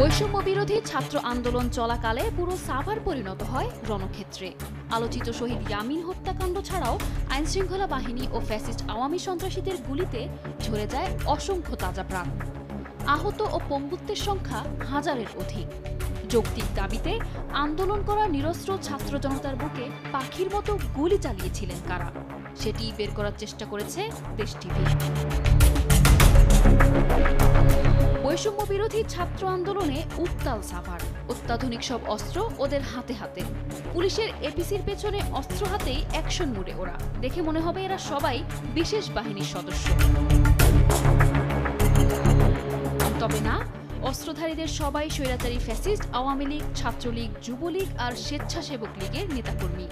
বৈষম্য বিরোধী ছাত্র আন্দোলন চলাকালে পুরো সাভার পরিণত হয় রণক্ষেত্রে। আলোচিত শহীদ ইয়ামিন হত্যাকাণ্ড ছাড়াও আইনশৃঙ্খলা বাহিনী ও ফ্যাসিস্ট আওয়ামী সন্ত্রাসীদের গুলিতে ঝরে যায় অসংখ্য তাজা প্রাণ। আহত ও পঙ্গুত্বের সংখ্যা হাজারের অধিক। যৌক্তিক দাবিতে আন্দোলন করা নিরস্ত্র ছাত্র জনতার বুকে পাখির মতো গুলি চালিয়েছিলেন কারা, সেটি বের করার চেষ্টা করেছে দেশ টিভি। বৈষম্য বিরোধী ছাত্র আন্দোলনে উত্তাল সাভার। অত্যাধুনিক সব অস্ত্র ওদের হাতে হাতে। পুলিশের এপিসির পেছনে অস্ত্র হাতেই অ্যাকশন মুডে ওরা। দেখে মনে হবে এরা সবাই বিশেষ বাহিনীর সদস্য। তবে না, অস্ত্রধারীদের সবাই স্বৈরাচারী ফ্যাসিস্ট আওয়ামী লীগ, ছাত্রলীগ, যুবলীগ আর স্বেচ্ছাসেবক লীগের নেতাকর্মী।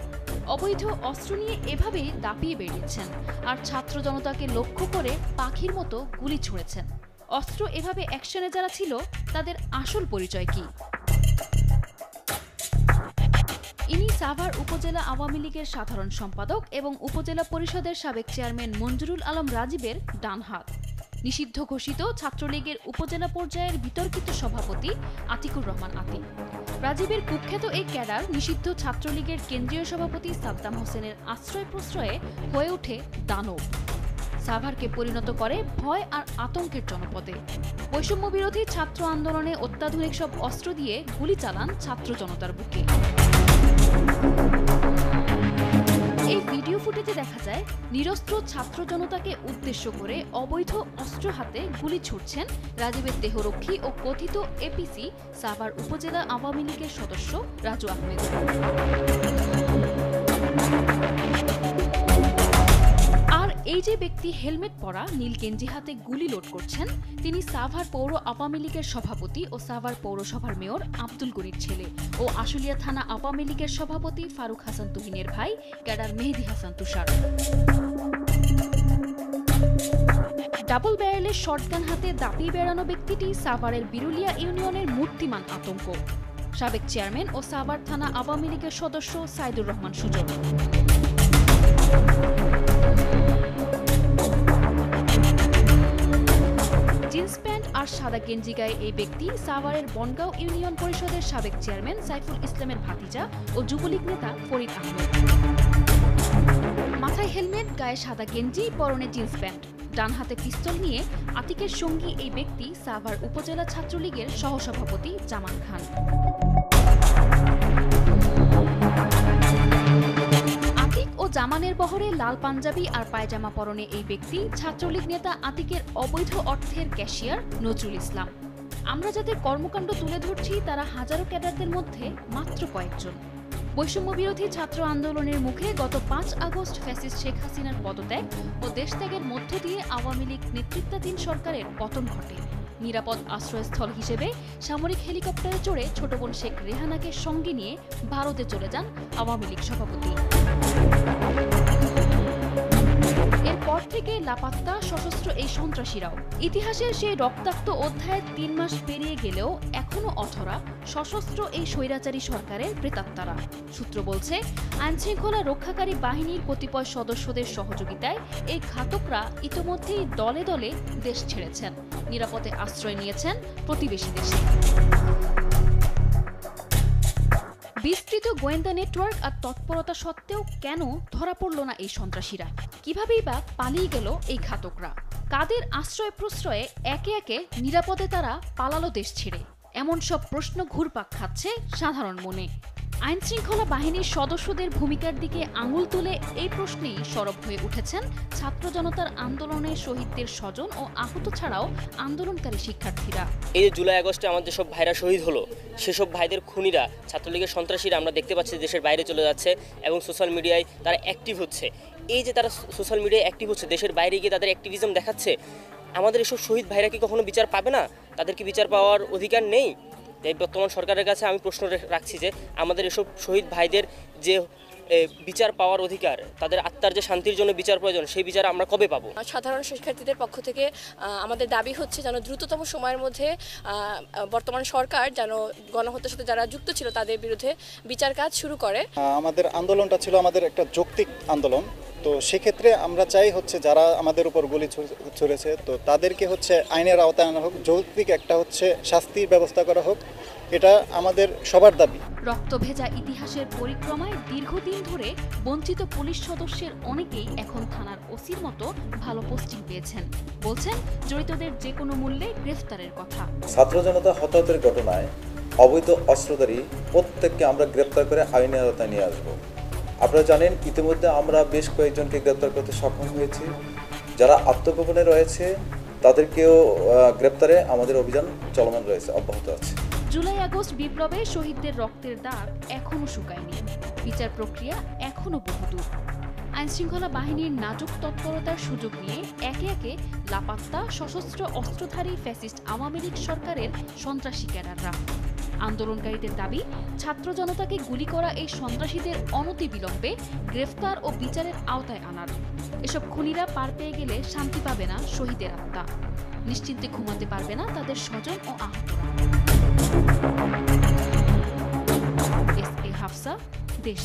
অবৈধ অস্ত্র নিয়ে এভাবেই দাপিয়ে বেরিয়েছেন আর ছাত্র জনতাকে লক্ষ্য করে পাখির মতো গুলি ছুঁড়েছেন। অস্ত্র এভাবে অ্যাকশনে যারা ছিল তাদের আসল পরিচয় কি? ইনি সাভার উপজেলা আওয়ামী লীগের সাধারণ সম্পাদক এবং উপজেলা পরিষদের সাবেক চেয়ারম্যান মঞ্জুরুল আলম রাজীবের ডান হাত। নিষিদ্ধ ঘোষিত ছাত্রলীগের উপজেলা পর্যায়ের বিতর্কিত সভাপতি আতিকুর রহমান আতিক। রাজীবের কুখ্যাত এই ক্যাডার নিষিদ্ধ ছাত্রলীগের কেন্দ্রীয় সভাপতি সাদ্দাম হোসেনের আশ্রয় প্রশ্রয়ে হয়ে ওঠে দানব। সাভারকে পরিণত করে ভয় আর আতঙ্কের জনপদে। বৈষম্য বিরোধী ছাত্র আন্দোলনে অত্যাধুনিক সব অস্ত্র দিয়ে গুলি চালান ছাত্র জনতার বুকে। এই ভিডিও ফুটেজে দেখা যায় নিরস্ত্র ছাত্র জনতাকে উদ্দেশ্য করে অবৈধ অস্ত্র হাতে গুলি ছুড়ছেন রাজীবের দেহরক্ষী ও কথিত এপিসি সাভার উপজেলা আওয়ামী লীগের সদস্য রাজু আহমেদ। এই যে ব্যক্তি হেলমেট পরা নীল গেঞ্জি হাতে গুলি লোড করছেন, তিনি সাভার পৌর আওয়ামী লীগের সভাপতি ও সাভার পৌরসভার মেয়র আব্দুল গনির ছেলে ও আশুলিয়া থানা আওয়ামী লীগের সভাপতি ফারুক হাসান তুহিনের ভাই ক্যাডার মেহেদী হাসান তুষার। ডাবল ব্যারেলের শটগান হাতে দাপিয়ে বেড়ানো ব্যক্তিটি সাভারের বিরুলিয়া ইউনিয়নের মূর্তিমান আতঙ্ক। সাবেক চেয়ারম্যান ও সাভার থানা আওয়ামী লীগের সদস্য সাইদুর রহমান সুজন। জিন্স প্যান্ট আর সাদা গেঞ্জি গায়ে এই ব্যক্তি সাভারের বনগাঁও ইউনিয়ন পরিষদের সাবেক চেয়ারম্যান সাইফুল ইসলামের ভাতিজা ও যুবলীগ নেতা ফরিদ আহমেদ। মাথায় হেলমেট, গায়ে সাদা গেঞ্জি, পরনে জিন্স প্যান্ট, ডান হাতে পিস্তল নিয়ে আতিকের সঙ্গী এই ব্যক্তি সাভার উপজেলা ছাত্রলীগের সহসভাপতি জামান খান। জামানের বহরে লাল পাঞ্জাবি আর পায়জামা পরনে এই ব্যক্তি ছাত্রলীগ নেতা আতিকের অবৈধ অর্থের ক্যাশিয়ার নজরুল ইসলাম। আমরা যাদের কর্মকাণ্ড তুলে ধরছি তারা হাজারো ক্যাডারদের মধ্যে মাত্র কয়েকজন। বৈষম্য বিরোধী ছাত্র আন্দোলনের মুখে গত 5 আগস্ট ফ্যাসিস্ট শেখ হাসিনার পদত্যাগ ও দেশত্যাগের মধ্য দিয়ে আওয়ামী লীগ নেতৃত্বাধীন সরকারের পতন ঘটে। নিরাপদ আশ্রয়স্থল হিসেবে সামরিক হেলিকপ্টারে চড়ে ছোট বোন শেখ রেহানাকে সঙ্গে নিয়ে ভারতে চলে যান আওয়ামী লীগ সভাপতি। এরপর থেকে লাপাত্তা সশস্ত্র এই সন্ত্রাসীরাও। ইতিহাসের সেই রক্তাক্ত অধ্যায়ের 3 মাস পেরিয়ে গেলেও এখনো অথরা সশস্ত্র এই স্বৈরাচারী সরকারের প্রেতাত্মারা। সূত্র বলছে, আইনশৃঙ্খলা রক্ষাকারী বাহিনীর কতিপয় সদস্যদের সহযোগিতায় এই ঘাতকরা ইতোমধ্যেই দলে দলে দেশ ছেড়েছেন, নিরাপদে আশ্রয় নিয়েছেন প্রতিবেশী দেশে। বিস্তৃত গোয়েন্দা নেটওয়ার্ক আর তৎপরতা সত্ত্বেও কেন ধরা পড়ল না এই সন্ত্রাসীরা? কিভাবেই বা পালিয়ে গেল এই ঘাতকরা? কাদের আশ্রয় প্রশ্রয়ে একে একে নিরাপদে তারা পালালো দেশ ছেড়ে? এমন সব প্রশ্ন ঘুরপাক খাচ্ছে সাধারণ মনে। আইনশৃঙ্খলা বাহিনীর সদস্যদের ভূমিকার দিকে আঙুল তুলে এই প্রশ্নেই সরব হয়ে উঠেছেন ছাত্র জনতার আন্দোলনের শহীদদের স্বজন ও আহত ছাড়াও আন্দোলনকারী শিক্ষার্থীরা। এই যে জুলাই আগস্টে আমাদের সব ভাইরা শহীদ হলো, সেসব ভাইদের খুনিরা, ছাত্রলীগের সন্ত্রাসীরা আমরা দেখতে পাচ্ছি দেশের বাইরে চলে যাচ্ছে এবং সোশ্যাল মিডিয়ায় তারা অ্যাক্টিভ হচ্ছে। এই যে তারা সোশ্যাল মিডিয়ায় অ্যাক্টিভ হচ্ছে, দেশের বাইরে গিয়ে তাদের অ্যাক্টিভিজম দেখাচ্ছে, আমাদের এসব শহীদ ভাইরা কি কখনো বিচার পাবে না? তাদের কি বিচার পাওয়ার অধিকার নেই? তাই বর্তমান সরকারের কাছে আমি প্রশ্ন রাখছি যে আমাদের এসব শহীদ ভাইদের যে বিচার পাওয়ার অধিকার, তাদের আত্মার যে শান্তির জন্য বিচার প্রয়োজন, সেই বিচার আমরা কবে পাবো? সাধারণ শিক্ষার্থীদের পক্ষ থেকে আমাদের দাবি হচ্ছে যেন দ্রুততম সময়ের মধ্যে বর্তমান সরকার যেন গণহত্যার সাথে যারা যুক্ত ছিল তাদের বিরুদ্ধে বিচার কাজ শুরু করে। আমাদের আন্দোলনটা ছিল আমাদের একটা যৌক্তিক আন্দোলন, তো সেক্ষেত্রে আমরা চাই হচ্ছে যারা আমাদের উপর গুলি ছুড়েছে তো তাদেরকে হচ্ছে আইনের আওতায় আনা হোক, যৌক্তিক একটা হচ্ছে শাস্তির ব্যবস্থা করা হোক, এটা আমাদের সবার দাবি। রক্তভেজা ইতিহাসের পরিক্রমায় দীর্ঘদিন ধরে বঞ্চিত পুলিশ সদস্যের অনেকেই এখন থানার ওসির মতো ভালো পোস্টিং পেয়েছেন। বলছেন জড়িতদের যে কোনো মূল্যে গ্রেফতারের কথা। ছাত্র জনতা হতাহতের ঘটনায় অবৈধ অস্ত্রধারী প্রত্যেককে আমরা গ্রেপ্তার করে আইনের আওতায় নিয়ে আসব। আপনারা জানেন ইতিমধ্যে আমরা বেশ কয়েকজনকে গ্রেপ্তার করতে সক্ষম হয়েছি। যারা আত্মগোপনে রয়েছে তাদেরকেও গ্রেপ্তারে আমাদের অভিযান চলমান রয়েছে, অব্যাহত আছে। জুলাই আগস্ট বিপ্লবে শহীদদের রক্তের দাগ এখনো শুকায়নি, বিচার প্রক্রিয়া এখনো বহুদূর। আইনশৃঙ্খলা বাহিনীর নাজুক তৎপরতার সুযোগ নিয়ে একে একে লাপাত্তা সশস্ত্র অস্ত্রধারী ফ্যাসিস্ট আওয়ামী লীগ সরকারের সন্ত্রাসী ক্যাডাররা। আন্দোলনকারীদের দাবি, ছাত্র জনতাকে গুলি করা এই সন্ত্রাসীদের অনতিবিলম্বে গ্রেফতার ও বিচারের আওতায় আনার। এসব খুনিরা পার পেয়ে গেলে শান্তি পাবে না শহীদের আত্মা, নিশ্চিন্তে ঘুমাতে পারবে না তাদের স্বজন ও আহতরা। এস এ হাফসা, দেশ।